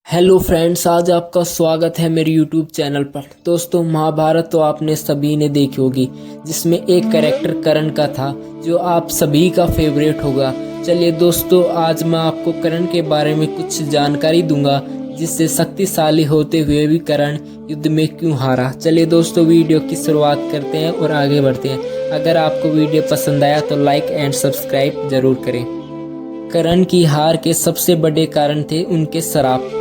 Hello friends, आज आपका स्वागत है मेरे यूट्यूब चैनल पर। दोस्तों, महाभारत तो आपने सभी ने देखी होगी, जिसमें एक कैरेक्टर कर्ण का था जो आप सभी का फेवरेट होगा। चलिए दोस्तों, आज मैं आपको कर्ण के बारे में कुछ जानकारी दूंगा, जिससे शक्तिशाली होते हुए भी कर्ण युद्ध में क्यों हारा। चलिए दोस्तों, वीडियो की शुरुआत करते हैं और आगे बढ़ते हैं। अगर आपको वीडियो पसंद आया तो लाइक एंड सब्सक्राइब जरूर करें। कर्ण की हार के सबसे बड़े कारण थे उनके श्राप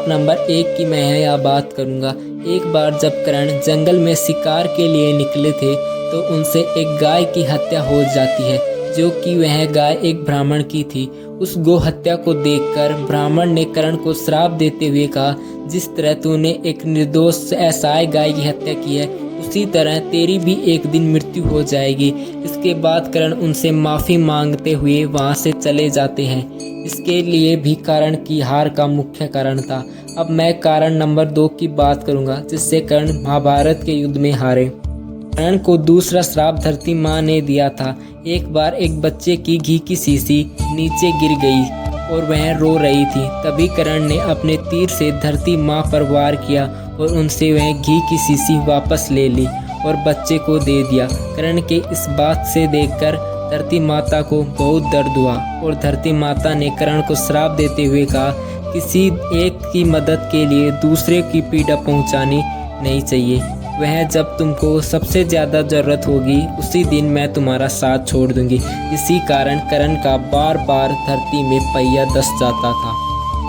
नंबर 1 की मैं यहाँ बात करूंगा। एक बार जब कर्ण जंगल में शिकार के लिए निकले थे तो उनसे एक गाय की हत्या हो जाती है, जो कि वह गाय एक ब्राह्मण की थी। उस गो हत्या को देखकर ब्राह्मण ने कर्ण को श्राप देते हुए कहा, जिस तरह तूने एक निर्दोष असहाय गाय की हत्या की है, उसी तरह तेरी भी एक दिन मृत्यु हो जाएगी। इसके बाद कर्ण उनसे माफ़ी मांगते हुए वहां से चले जाते हैं। इसके लिए भी कर्ण की हार का मुख्य कारण था। अब मैं कारण नंबर 2 की बात करूंगा, जिससे कर्ण महाभारत के युद्ध में हारे। कर्ण को दूसरा श्राप धरती माँ ने दिया था। एक बार एक बच्चे की घी की शीशी नीचे गिर गई और वह रो रही थी। तभी कर्ण ने अपने तीर से धरती माँ पर वार किया और उनसे वह घी की शीशी वापस ले ली और बच्चे को दे दिया। कर्ण के इस बात से देखकर धरती माता को बहुत दर्द हुआ और धरती माता ने कर्ण को श्राप देते हुए कहा, किसी एक की मदद के लिए दूसरे की पीड़ा पहुंचानी नहीं चाहिए। वह जब तुमको सबसे ज़्यादा ज़रूरत होगी उसी दिन मैं तुम्हारा साथ छोड़ दूंगी। इसी कारण कर्ण का बार बार धरती में पहिया धंस जाता था।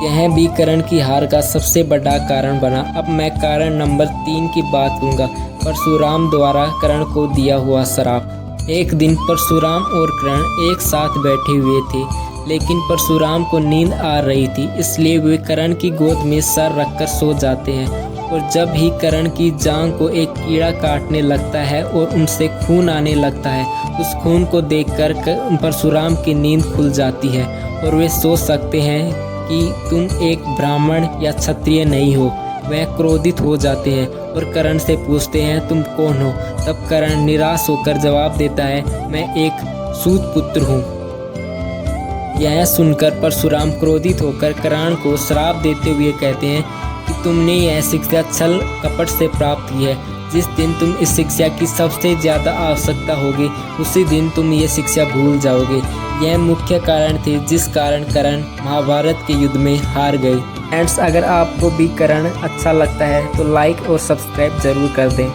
यह भी कर्ण की हार का सबसे बड़ा कारण बना। अब मैं कारण नंबर 3 की बात करूंगा, परशुराम द्वारा कर्ण को दिया हुआ श्राप। एक दिन परशुराम और कर्ण एक साथ बैठे हुए थे, लेकिन परशुराम को नींद आ रही थी, इसलिए वे कर्ण की गोद में सर रखकर सो जाते हैं। और जब ही कर्ण की जांघ को एक कीड़ा काटने लगता है और उनसे खून आने लगता है, उस खून को देखकर परशुराम की नींद खुल जाती है और वे सोच सकते हैं कि तुम एक ब्राह्मण या क्षत्रिय नहीं हो। वह क्रोधित हो जाते हैं और कर्ण से पूछते हैं, तुम कौन हो? तब कर्ण निराश होकर जवाब देता है, मैं एक सूत पुत्र हूँ। यह सुनकर परशुराम क्रोधित होकर कर्ण को श्राप देते हुए कहते हैं कि तुमने यह शिक्षा छल कपट से प्राप्त की है। जिस दिन तुम इस शिक्षा की सबसे ज़्यादा आवश्यकता होगी, उसी दिन तुम ये शिक्षा भूल जाओगे। यह मुख्य कारण थे जिस कारण कर्ण महाभारत के युद्ध में हार गए। फ्रेंड्स, अगर आपको भी कर्ण अच्छा लगता है तो लाइक और सब्सक्राइब जरूर कर दें।